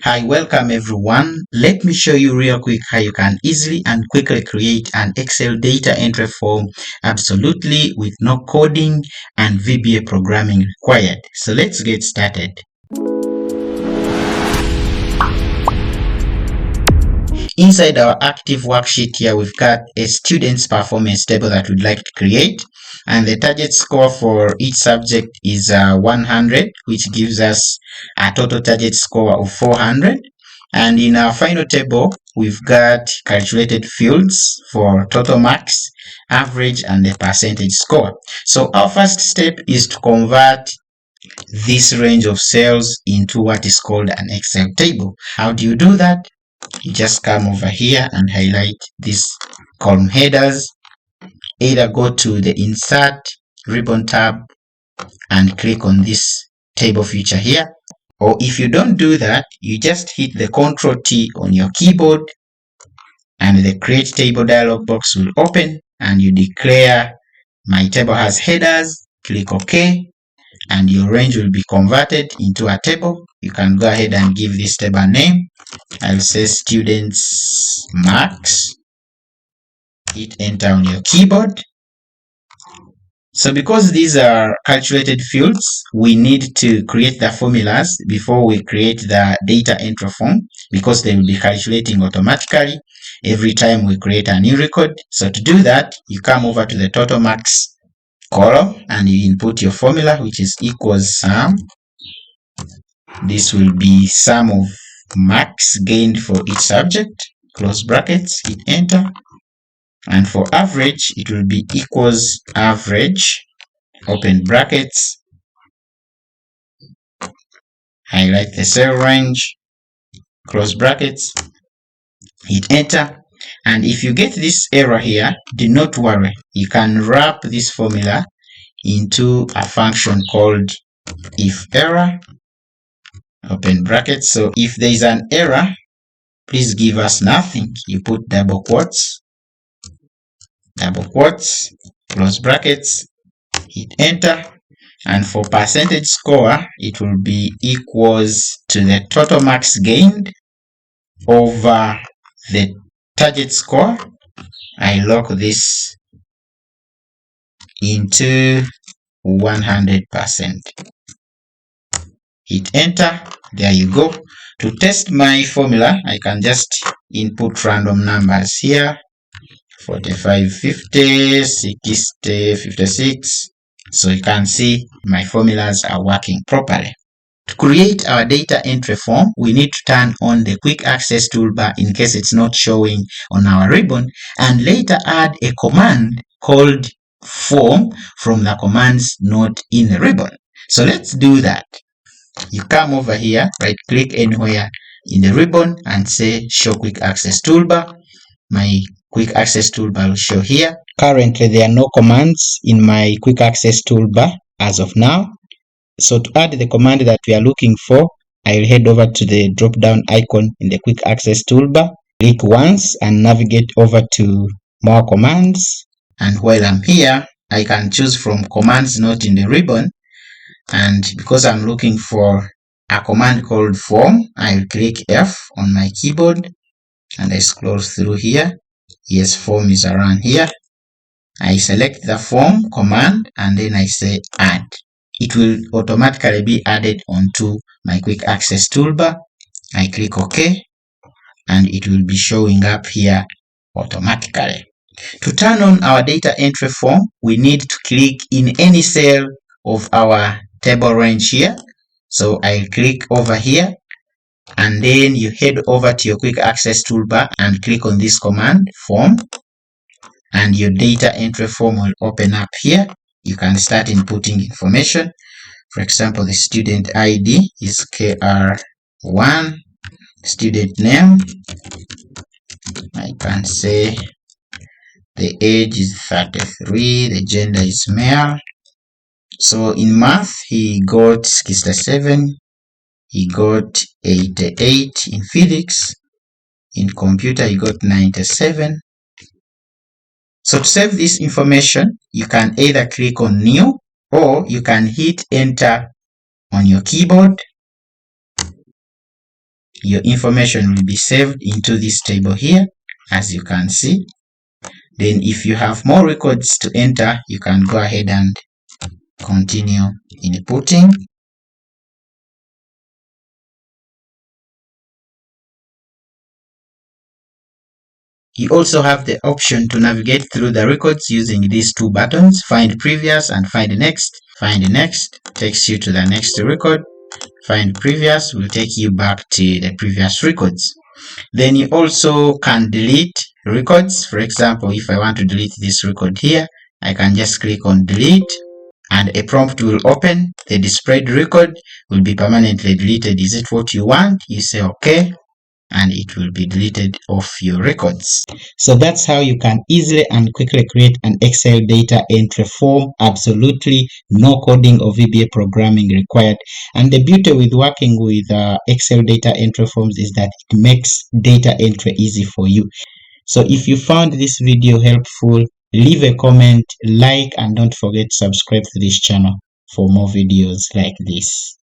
Hi, welcome everyone. Let me show you real quick how you can easily and quickly create an Excel data entry form absolutely with no coding and VBA programming required. So let's get started. Inside our active worksheet here, we've got a student's performance table that we'd like to create. And the target score for each subject is 100, which gives us a total target score of 400. And in our final table, we've got calculated fields for total marks, average, and the percentage score. So our first step is to convert this range of cells into what is called an Excel table. How do you do that? You just come over here and highlight these column headers. Either go to the Insert ribbon tab and click on this table feature here, or if you don't do that, you just hit the Ctrl T on your keyboard and the Create Table dialog box will open, and you declare my table has headers, click OK, and your range will be converted into a table. You can go ahead and give this table a name. I'll say students marks. Hit enter on your keyboard. So because these are calculated fields, we need to create the formulas before we create the data entry form, because they will be calculating automatically every time we create a new record. So to do that, you come over to the total marks column and you input your formula, which is equals sum. This will be sum of marks gained for each subject, close brackets, hit enter. And for average, it will be equals average, open brackets, highlight the cell range, close brackets, hit enter. And if you get this error here, do not worry. You can wrap this formula into a function called if error, open brackets. So if there is an error, please give us nothing. You put double quotes, close brackets, hit enter. And for percentage score, it will be equals to the total marks gained over the target score. I lock this into 100%. Hit enter. There you go. To test my formula, I can just input random numbers here. 45, 50, 60, 56. So you can see my formulas are working properly. To create our data entry form, we need to turn on the quick access toolbar in case it's not showing on our ribbon, and later add a command called form from the commands not in the ribbon. So let's do that. You come over here, right click anywhere in the ribbon and say show quick access toolbar. My quick access toolbar will show here. Currently, there are no commands in my quick access toolbar as of now. So to add the command that we are looking for, I will head over to the drop down icon in the quick access toolbar, click once and navigate over to more commands. And while I'm here, I can choose from commands not in the ribbon. And because I'm looking for a command called form, I will click F on my keyboard and I scroll through here. Yes, form is around here. I select the form command and then I say add. It will automatically be added onto my quick access toolbar. I click OK and it will be showing up here automatically. To turn on our data entry form, we need to click in any cell of our table range here. So I'll click over here and then you head over to your quick access toolbar and click on this command form, and your data entry form will open up here. You can start inputting information. For example, the student ID is KR1, student name, I can say the age is 33, the gender is male. So in math, he got 67, he got 88, in physics, in computer, he got 97. So to save this information, you can either click on new or you can hit enter on your keyboard your information will be saved into this table here, as you can see. Then if you have more records to enter, you can go ahead and continue inputting. You also have the option to navigate through the records using these two buttons, find previous and find next. Find next takes you to the next record. Find previous will take you back to the previous records. Then you also can delete records. For example, if I want to delete this record here, I can just click on delete and a prompt will open. The displayed record will be permanently deleted. Is it what you want? You say okay, and it will be deleted off your records. So that's how you can easily and quickly create an Excel data entry form. Absolutely no coding or VBA programming required. And the beauty with working with Excel data entry forms is that it makes data entry easy for you. So if you found this video helpful, leave a comment, like, and don't forget to subscribe to this channel for more videos like this.